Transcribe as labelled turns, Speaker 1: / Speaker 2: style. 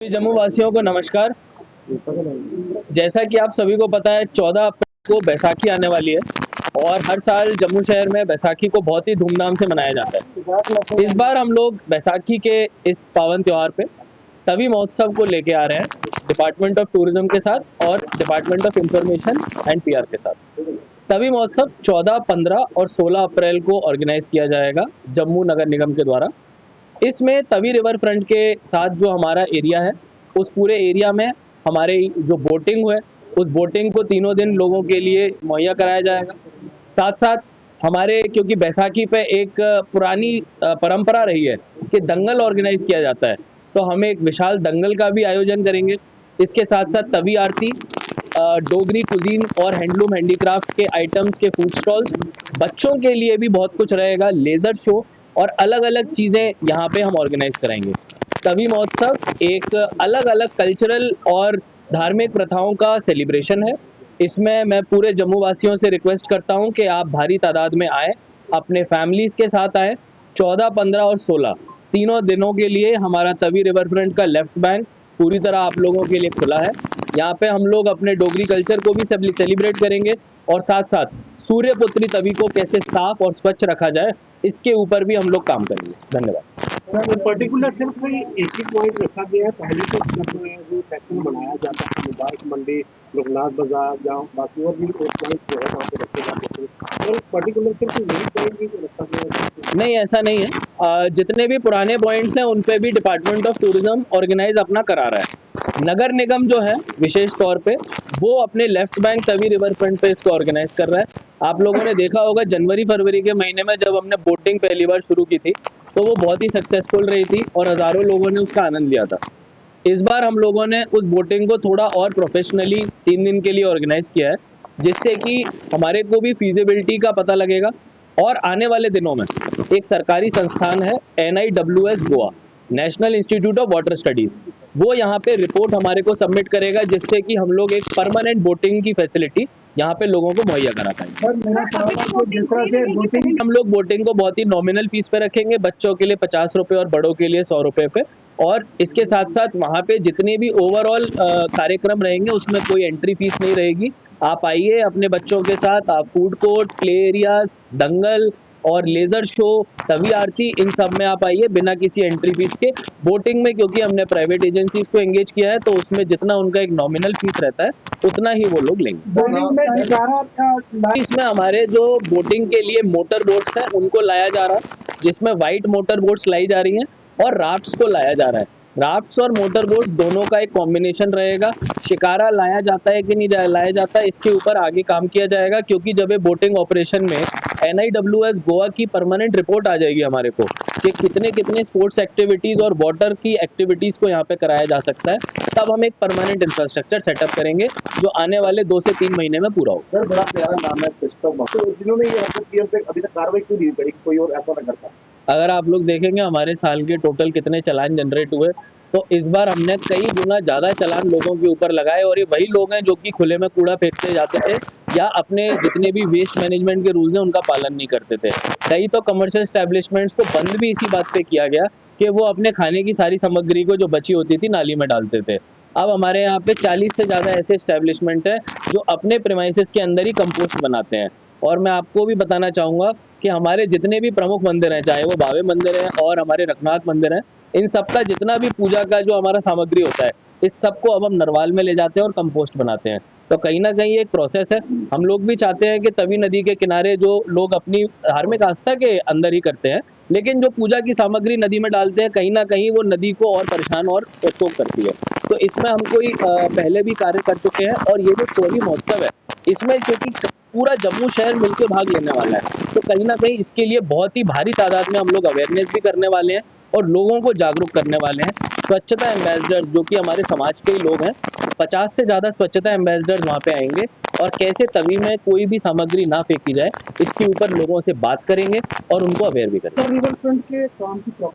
Speaker 1: जम्मू वासियों को नमस्कार। जैसा कि आप सभी को पता है 14 अप्रैल को बैसाखी आने वाली है और हर साल जम्मू शहर में बैसाखी को बहुत ही धूमधाम से मनाया जाता है। इस बार हम लोग बैसाखी के इस पावन त्यौहार पे तवी महोत्सव को लेके आ रहे हैं डिपार्टमेंट ऑफ टूरिज्म के साथ और department of information and PR के साथ। तवी महोत्सव 14, 15 और 16 अप्रैल को ऑर्गेनाइज किया जाएगा जम्मू नगर निगम के द्वारा। इसमें तवी रिवर फ्रंट के साथ जो हमारा एरिया है उस पूरे एरिया में हमारे जो बोटिंग है उस बोटिंग को तीनों दिन लोगों के लिए मुहैया कराया जाएगा। साथ साथ हमारे क्योंकि बैसाखी पे एक पुरानी परंपरा रही है कि दंगल ऑर्गेनाइज किया जाता है, तो हम एक विशाल दंगल का भी आयोजन करेंगे। इसके साथ साथ तवी आरती, डोगरी कुजीन और हैंडलूम हैंडीक्राफ्ट के आइटम्स के फूड स्टॉल्स, बच्चों के लिए भी बहुत कुछ रहेगा, लेज़र शो और अलग अलग चीज़ें यहाँ पे हम ऑर्गेनाइज कराएंगे। तवी महोत्सव एक अलग अलग कल्चरल और धार्मिक प्रथाओं का सेलिब्रेशन है। इसमें मैं पूरे जम्मू वासियों से रिक्वेस्ट करता हूँ कि आप भारी तादाद में आएँ, अपने फैमिलीज़ के साथ आएँ। 14, 15 और 16 तीनों दिनों के लिए हमारा तवी रिवर फ्रंट का लेफ्ट बैंक पूरी तरह आप लोगों के लिए खुला है। यहाँ पे हम लोग अपने डोगरी कल्चर को भी सेलिब्रेट करेंगे और साथ साथ सूर्यपुत्री तवी को कैसे साफ और स्वच्छ रखा जाए इसके ऊपर भी हम लोग काम करेंगे। धन्यवाद।
Speaker 2: पर्टिकुलर सिर्फ कोई एक ही पॉइंट रखा गया है। पहले तो जो सेक्शन बनाया जाता है मुबारक मंडी, लोकनाथ बाजार, जहाँ बाकी और भी पॉइंट जो है वहाँ पे रखे जाते हैं और पर्टिकुलर सिर्फ यही पॉइंट भी रखा गया है।
Speaker 1: नहीं, ऐसा नहीं है। जितने भी पुराने पॉइंट्स हैं उन पे भी डिपार्टमेंट ऑफ टूरिज्म ऑर्गेनाइज अपना करा रहा है। नगर निगम जो है विशेष तौर पे वो अपने left bank Tawi river front पे इसको ऑर्गेनाइज कर रहा है। आप लोगों ने देखा होगा जनवरी फरवरी के महीने में जब हमने बोटिंग पहली बार शुरू की थी तो वो बहुत ही सक्सेसफुल रही थी और हज़ारों लोगों ने उसका आनंद लिया था। इस बार हम लोगों ने उस बोटिंग को थोड़ा और प्रोफेशनली 3 दिन के लिए ऑर्गेनाइज किया है, जिससे कि हमारे को भी फीजिबिलिटी का पता लगेगा। और आने वाले दिनों में एक सरकारी संस्थान है NIWS Goa, national institute of water studies, वो यहाँ पे रिपोर्ट हमारे को सबमिट करेगा, जिससे कि हम लोग एक परमानेंट बोटिंग की फैसिलिटी यहाँ पे लोगों को मुहैया करा पाएंगे। हम लोग बोटिंग को बहुत ही नॉमिनल फीस पे रखेंगे, बच्चों के लिए 50 रुपये और बड़ों के लिए 100 रुपये पे। और इसके साथ साथ वहाँ पे जितने भी ओवरऑल कार्यक्रम रहेंगे उसमें कोई एंट्री फीस नहीं रहेगी। आप आइए अपने बच्चों के साथ, आप फूड कोर्ट, प्ले एरियाज, दंगल और लेज़र शो, तवी आरती, इन सब में आप आइए बिना किसी एंट्री फीस के। बोटिंग में क्योंकि हमने प्राइवेट एजेंसीज को एंगेज किया है तो उसमें जितना उनका एक नॉमिनल फीस रहता है उतना ही वो लोग लेंगे। इसमें हमारे जो बोटिंग के लिए मोटर बोट्स हैं उनको लाया जा रहा है, जिसमें वाइट मोटर बोट्स लाई जा रही हैं और राफ्ट्स को लाया जा रहा है। राफ्ट्स और मोटर बोट्स दोनों का एक कॉम्बिनेशन रहेगा। शिकारा लाया जाता है कि नहीं लाया जाता है इसके ऊपर आगे काम किया जाएगा, क्योंकि जब ये बोटिंग ऑपरेशन में NIWS गोवा की परमानेंट रिपोर्ट आ जाएगी हमारे को कि कितने कितने स्पोर्ट्स एक्टिविटीज़ और वाटर की एक्टिविटीज़ को यहाँ पे कराया जा सकता है, तब हम एक परमानेंट इंफ्रास्ट्रक्चर सेटअप करेंगे जो आने वाले 2 से 3 महीने में पूरा होगा।
Speaker 2: बड़ा प्यारा नाम है सिस्टम। तो जिन्होंने ये अभी तक कार्रवाई क्यों नहीं करी, कोई और ऐसा ना करता?
Speaker 1: अगर आप लोग देखेंगे हमारे साल के टोटल कितने चालान जनरेट हुए, तो इस बार हमने कई गुना ज़्यादा चालान लोगों के ऊपर लगाए और ये वही लोग हैं जो कि खुले में कूड़ा फेंकते जाते थे या अपने जितने भी वेस्ट मैनेजमेंट के रूल्स हैं उनका पालन नहीं करते थे। कई तो कमर्शियल एस्टेब्लिशमेंट्स को बंद भी इसी बात पे किया गया कि वो अपने खाने की सारी सामग्री को जो बची होती थी नाली में डालते थे। अब हमारे यहाँ पे 40 से ज़्यादा ऐसे एस्टेब्लिशमेंट हैं जो अपने प्रेमाइसेस के अंदर ही कंपोस्ट बनाते हैं। और मैं आपको भी बताना चाहूँगा कि हमारे जितने भी प्रमुख मंदिर हैं, चाहे वो भावे मंदिर है और हमारे रघुनाथ मंदिर है, इन सब का जितना भी पूजा का जो हमारा सामग्री होता है इस सब को अब हम नरवाल में ले जाते हैं और कंपोस्ट बनाते हैं। तो कहीं ना कहीं एक प्रोसेस है। हम लोग भी चाहते हैं कि तवी नदी के किनारे जो लोग अपनी धार्मिक आस्था के अंदर ही करते हैं, लेकिन जो पूजा की सामग्री नदी में डालते हैं कहीं ना कहीं वो नदी को और परेशान और सोख करती है। तो इसमें हम कोई पहले भी कार्य कर चुके हैं और ये जो तवी महोत्सव है इसमें क्योंकि पूरा जम्मू शहर मिलकर भाग लेने वाला है, तो कहीं ना कहीं इसके लिए बहुत ही भारी तादाद में हम लोग अवेयरनेस भी करने वाले हैं और लोगों को जागरूक करने वाले हैं। स्वच्छता एम्बेसडर जो कि हमारे समाज के ही लोग हैं, 50 से ज़्यादा स्वच्छता एम्बेसडर वहाँ पे आएंगे और कैसे तवी में कोई भी सामग्री ना फेंकी जाए इसके ऊपर लोगों से बात करेंगे और उनको अवेयर भी करेंगे।